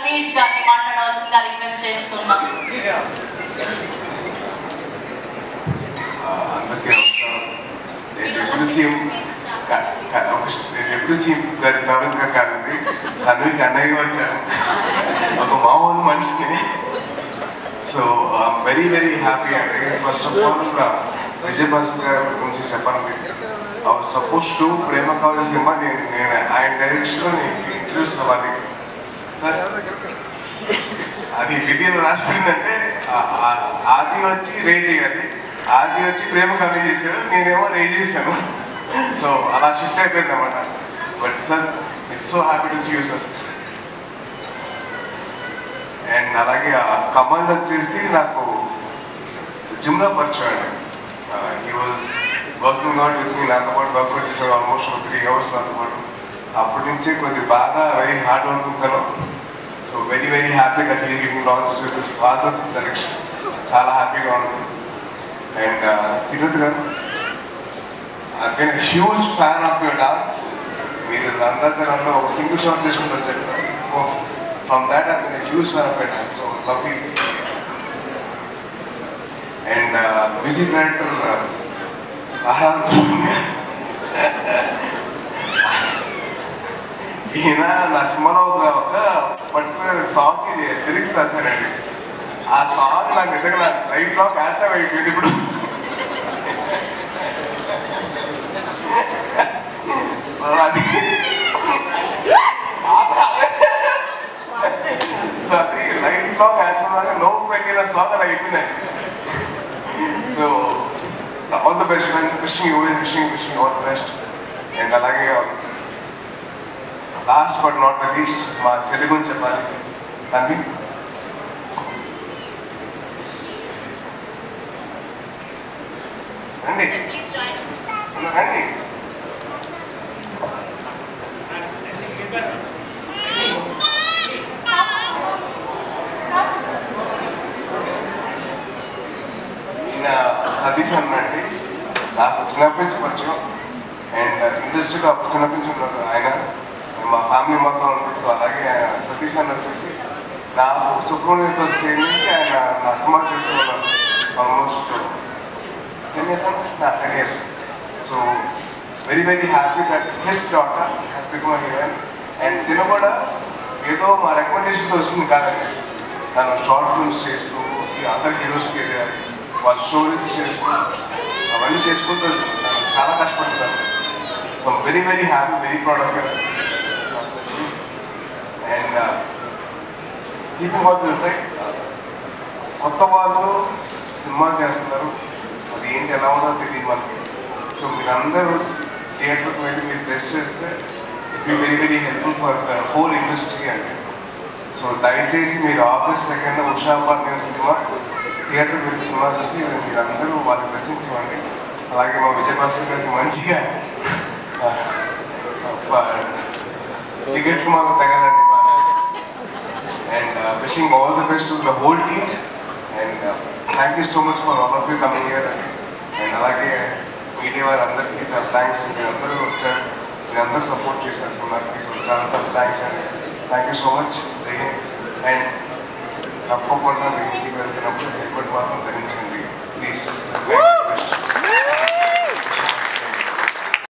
సతీష్ గారిని మాట్లాడవలసిందిగా రిక్వెస్ట్ చేస్తున్నాం. అందరికీ నమస్కారం. నేను ఎప్పుడు సీఎం గారి తడుగా కాదండి, తనకి అన్నయ్యగా వచ్చాను, ఒక మామూలు మనిషిని. So I'm very very happy అండి. ఫస్ట్ ఆఫ్ ఆల్ విజయభాస్కర్ గారి గురించి చెప్పాలండి. ఐ వాజ్ సపోజ్ టు ప్రేమ కావాలి సినిమా నేను ఆయన డైరెక్షన్లో నేను ఇంట్రడ్యూస్ అవ్వాలి సార్. అది విధిలో రాసిపోయిందంటే ఆది వచ్చి రే చేయాలి, ఆది వచ్చి ప్రేమ కవి చేశాడు, నేనేమో రే చేశాను. సో అలా షిఫ్ట్ అయిపోయింది అన్నమాట. But sir it's so happy to see you sir. And అలాగే కమాండ్ వచ్చేసి నాకు జిమ్లో పరిచయం అండి. He was working out with me, నాతో పాటు వర్కౌట్ చేశాడు ఆల్మోస్ట్ 3 hours నాతో పాటు. అప్పటి నుంచి కొద్దిగా బాగా very hard working fellow. So very very happy that he giving launch with his father's direction. చాలా హ్యాపీగా ఉంది. And Srinath garu, I been a huge fan of your dance. మీరు రంగాజరంలో ఒక సింగిల్ షాట్ చేసుకుంటూ వచ్చారు కదా, from that I been a huge fan of your dance. So love you. And music director ఈయన నా సినిమాలో ఒక పర్టికులర్ సాంగ్కి లిరిక్స్ రాశానండి. ఆ సాంగ్ నాకు నిజంగా నా లైఫ్లో యాంథమ్ అయిపోయింది ఇప్పుడు. అది సో అది లైఫ్లో యాంథమ్ లాగా నోకు పెట్టిన సాంగ్ అలా అయిపోయిందండి. So all the best and wishing all the best. And అలాగే last but not the least మా చెల్లి గురించి చెప్పాలి. తన్ని రండి రండి. ఈయన సతీష్ అన్నండి, నాకు చిన్నప్పటి నుంచి పరిచయం. అండ్ ఇండస్ట్రీలో చిన్నప్పటి నుంచి ఉన్నాడు ఆయన, మా ఫ్యామిలీ మొత్తం ఉంది. సో అలాగే ఆయన సతీష్ అన్న వచ్చేసి నాకు సుబ్రహ్మణ్యం స్టేజ్ నుంచి ఆయన నా సినిమా చేస్తున్నారు ఆల్మోస్ట్ 10 years అన్న 10 years. So very very happy that his daughter has become a heroine. And తిన కూడా ఏదో మా రికమెండేషన్తో వస్తుంది కాదండి, తను షార్ట్ ఫిల్మ్స్ చేస్తూ ఈ అదర్ హీరోస్కి వెళ్ళారు, వాళ్ళ స్టోరీస్ చేస్తూ అవన్నీ చేసుకుంటూ వచ్చింది. తను చాలా కష్టపడుతారు. So very very happy, very proud of you. And keeping all this side, కొత్త వాళ్ళు సినిమాలు చేస్తున్నారు, అది ఏంటి ఎలా ఉందో తెలియదు మనకి. సో మీరందరూ థియేటర్కి వెళ్ళి మీరు ప్రెస్ చేస్తే it be very very helpful for the whole industry అండి. సో దయచేసి మీరు August 2nd ఉషాపార్ని సినిమా థియేటర్కి వెళ్ళి సినిమా చూసి మీరందరూ వాళ్ళకి బ్లెస్సింగ్స్ ఇవ్వండి. అలాగే మా విజయభాస్కర్ గారికి మంచిగా టికెట్లు మాకు తగలండి. And wishing all the best to the whole team. And thank you so much for all of you coming here అండి. అండ్ అలాగే మీడియా వారందరికీ చాలా థ్యాంక్స్. మీరందరూ వచ్చారు, మీరందరూ సపోర్ట్ చేశారు సినిమాకి. సో చాలా చాలా థ్యాంక్స్ అండి. Thank you so much. జై హింద్. అండ్ తప్పకుండా మీ ఇంటికి వెళ్తున్నప్పుడు హెల్మెట్ మాత్రం ధరించండి ప్లీజ్.